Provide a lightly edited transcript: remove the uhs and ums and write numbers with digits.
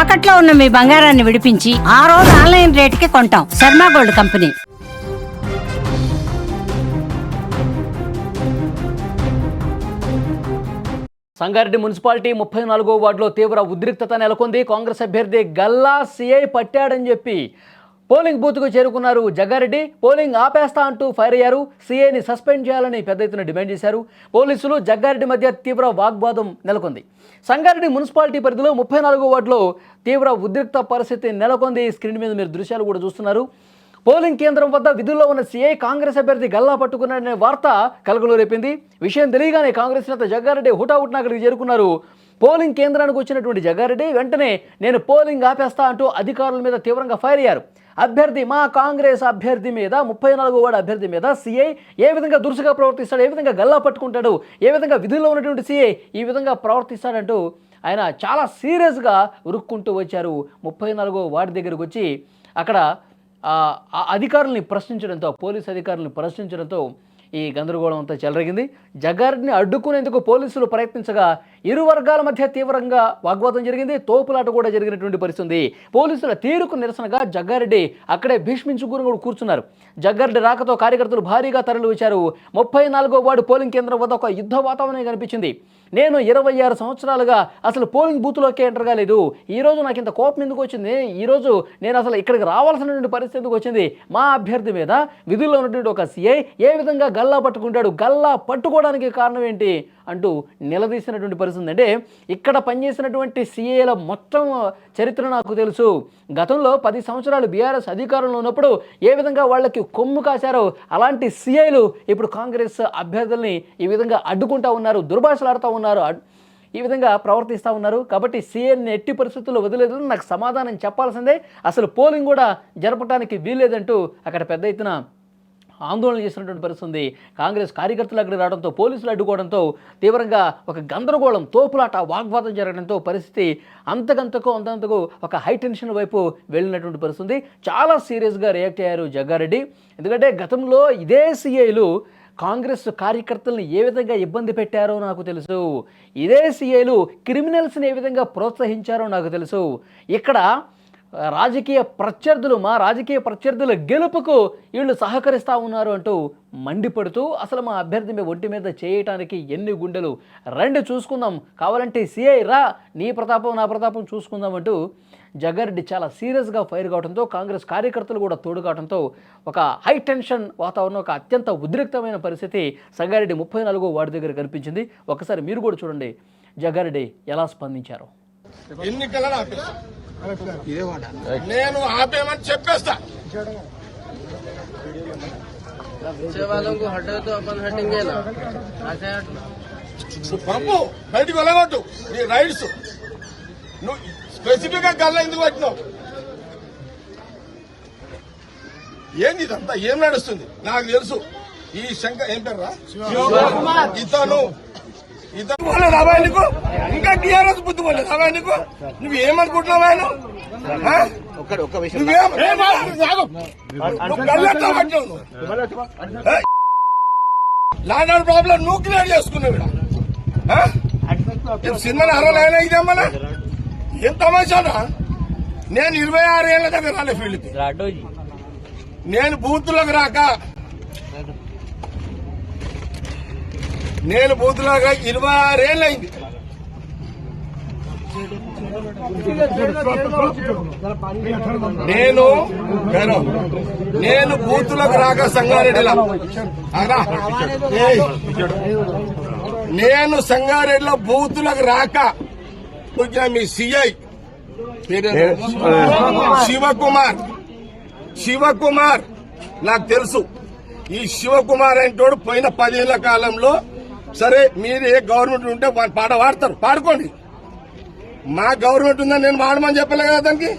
తాకట్లో ఉన్న మీ బంగారాన్ని విడిపించి ఆ రోజు ఆన్లైన్ రేటుకి కొంటాం. Sharma gold company. Sangareddy municipality 34వ వార్డులో తీవ్ర ఉద్రిక్తత నెలకొంది. కాంగ్రెస్ అభ్యర్థి గల్లా సిఐ పట్టాడని చెప్పి పోలింగ్ బూత్కు చేరుకున్నారు జగ్గారెడ్డి. పోలింగ్ ఆపేస్తా అంటూ ఫైర్ అయ్యారు. సీఐని సస్పెండ్ చేయాలని పెద్ద ఎత్తున డిమాండ్ చేశారు. పోలీసులు జగ్గారెడ్డి మధ్య తీవ్ర వాగ్వాదం నెలకొంది. సంగారెడ్డి మున్సిపాలిటీ పరిధిలో 34వ వార్డులో తీవ్ర ఉద్రిక్త పరిస్థితి నెలకొంది. స్క్రీన్ మీద మీరు దృశ్యాలు కూడా చూస్తున్నారు. పోలింగ్ కేంద్రం వద్ద విధుల్లో ఉన్న సీఐ కాంగ్రెస్ అభ్యర్థి గల్లా పట్టుకున్నాడనే వార్త కలకలం రేపింది. విషయం తెలియగానే కాంగ్రెస్ నేత జగ్గారెడ్డి హుటాహుటిన అక్కడికి చేరుకున్నారు. పోలింగ్ కేంద్రానికి వచ్చినటువంటి జగ్గారెడ్డి వెంటనే నేను పోలింగ్ ఆపేస్తా అంటూ అధికారుల మీద తీవ్రంగా ఫైర్ అయ్యారు. అభ్యర్థి మా కాంగ్రెస్ అభ్యర్థి మీద 34వ వార్డు అభ్యర్థి మీద సీఐ ఏ విధంగా దురుసుగా ప్రవర్తిస్తాడు, ఏ విధంగా గల్లా పట్టుకుంటాడు, ఏ విధంగా విధుల్లో ఉన్నటువంటి సీఐ ఈ విధంగా ప్రవర్తిస్తాడంటూ ఆయన చాలా సీరియస్గా ఉరుక్కుంటూ వచ్చారు. 34వ వార్డు దగ్గరకు వచ్చి అక్కడ అధికారుల్ని ప్రశ్నించడంతో, పోలీసు అధికారులను ప్రశ్నించడంతో ఈ గందరగోళం అంతా చెలరేగింది. జగ్గారెడ్డిని అడ్డుకునేందుకు పోలీసులు ప్రయత్నించగా ఇరు వర్గాల మధ్య తీవ్రంగా వాగ్వాదం జరిగింది. తోపులాట కూడా జరిగినటువంటి పరిస్థితి. పోలీసుల తీరుకు నిరసనగా జగ్గారెడ్డి అక్కడే భీష్మించుకుని కూర్చున్నారు. జగ్గారెడ్డి రాకతో కార్యకర్తలు భారీగా తరలి వచ్చారు. 34వ వార్డు పోలింగ్ కేంద్రం వద్ద ఒక యుద్ధ వాతావరణం కనిపించింది. నేను 26 సంవత్సరాలుగా అసలు పోలింగ్ బూత్లోకే ఎంటర్ కాలేదు. ఈరోజు నాకు ఇంత కోపం ఎందుకు వచ్చింది, ఈరోజు నేను అసలు ఇక్కడికి రావాల్సినటువంటి పరిస్థితి ఎందుకు వచ్చింది, మా అభ్యర్థి మీద విధుల్లో ఉన్నటువంటి ఒక సీఐ ఏ విధంగా గల్లా పట్టుకుంటాడు, గల్లా పట్టుకోవడానికి కారణం ఏంటి అంటూ నిలదీసినటువంటి పరిస్థితి. అంటే ఇక్కడ పనిచేసినటువంటి సీఏల మొత్తం చరిత్ర నాకు తెలుసు. గతంలో 10 సంవత్సరాలు బీఆర్ఎస్ అధికారంలో ఉన్నప్పుడు ఏ విధంగా వాళ్ళకి కొమ్ము కాశారో అలాంటి సీఐలు ఇప్పుడు కాంగ్రెస్ అభ్యర్థుల్ని ఈ విధంగా అడ్డుకుంటా ఉన్నారు, దుర్భాషలాడుతూ ఉన్నారు, ఈ విధంగా ప్రవర్తిస్తూ ఉన్నారు. కాబట్టి సీఐని ఎట్టి పరిస్థితుల్లో వదిలేదు, నాకు సమాధానం చెప్పాల్సిందే, అసలు పోలింగ్ కూడా జరపడానికి వీల్లేదంటూ అక్కడ పెద్ద ఎత్తున ఆందోళన చేసినటువంటి పరిస్థితి ఉంది. కాంగ్రెస్ కార్యకర్తలు అక్కడికి రావడంతో, పోలీసులు అడ్డుకోవడంతో తీవ్రంగా ఒక గందరగోళం, తోపులాట, వాగ్వాదం జరగడంతో పరిస్థితి అంతకంతకు ఒక హై టెన్షన్ వైపు వెళ్ళినటువంటి పరిస్థితి. చాలా సీరియస్గా రియాక్ట్ అయ్యారు జగ్గారెడ్డి. ఎందుకంటే గతంలో ఇదే సీఐలు కాంగ్రెస్ కార్యకర్తలను ఏ విధంగా ఇబ్బంది పెట్టారో నాకు తెలుసు. ఇదే సీఐలు క్రిమినల్స్ని ఏ విధంగా ప్రోత్సహించారో నాకు తెలుసు. ఇక్కడ మా రాజకీయ ప్రత్యర్థుల గెలుపుకు వీళ్ళు సహకరిస్తూ ఉన్నారు అంటూ మండిపడుతూ అసలు మా అభ్యర్థి మీద ఒంటి మీద చేయటానికి ఎన్ని గుండెలు, రండి చూసుకుందాం, కావాలంటే సీఐ రా, నీ ప్రతాపం నా ప్రతాపం చూసుకుందాం అంటూ జగ్గారెడ్డి చాలా సీరియస్గా ఫైర్ కావడంతో, కాంగ్రెస్ కార్యకర్తలు కూడా తోడు కావడంతో ఒక హై టెన్షన్ వాతావరణం, ఒక అత్యంత ఉద్రిక్తమైన పరిస్థితి సంగారెడ్డి 34వ వార్డు దగ్గర కనిపించింది. ఒకసారి మీరు కూడా చూడండి జగ్గారెడ్డి ఎలా స్పందించారు. నేను ఆపేమని చెప్పేస్తా. పంపు బయటికి వెళ్ళగొట్టు, నీ రైడ్స్. నువ్వు స్పెసిఫిక్ గా గల్లా ఎందుకు పట్టినావు? ఏంది ఇదంతా, ఏం నడుస్తుంది నాకు తెలుసు. ఈ శంకర్ ఏం పేరు రా, ఇతను రావా నీకు? ఇంకా టీఆర్ఎస్ బుద్ధి పోలేదు రావా నీకు? నువ్వు ఏమనుకుంటున్నావు? ఆయన లాండ్ ప్రాబ్లం నువ్వు క్లియర్ చేసుకున్నావు. సినిమాని అరవైనా ఇదేమన్నా ఏం తమాషానా? నేను 26 ఏళ్ల దగ్గర రాలే ఫీల్డ్కి. నేను బూత్లోకి రాక 26 ఏళ్ళు అయింది. నేను బూతులకు రాక సంగారెడ్డిలో, నేను సంగారెడ్డిలో బూతులకు రాక మీ సిఐ శివకుమార్ నాకు తెలుసు. ఈ శివకుమార్ అంటోడు పోయిన 10 ఏళ్ల కాలంలో, సరే మీరు ఏ గవర్నమెంట్ ఉంటే పాట పాడతారు, పాడుకోండి. మా గవర్నమెంట్ ఉందని నేను పాడమని చెప్పలే కదా దానికి.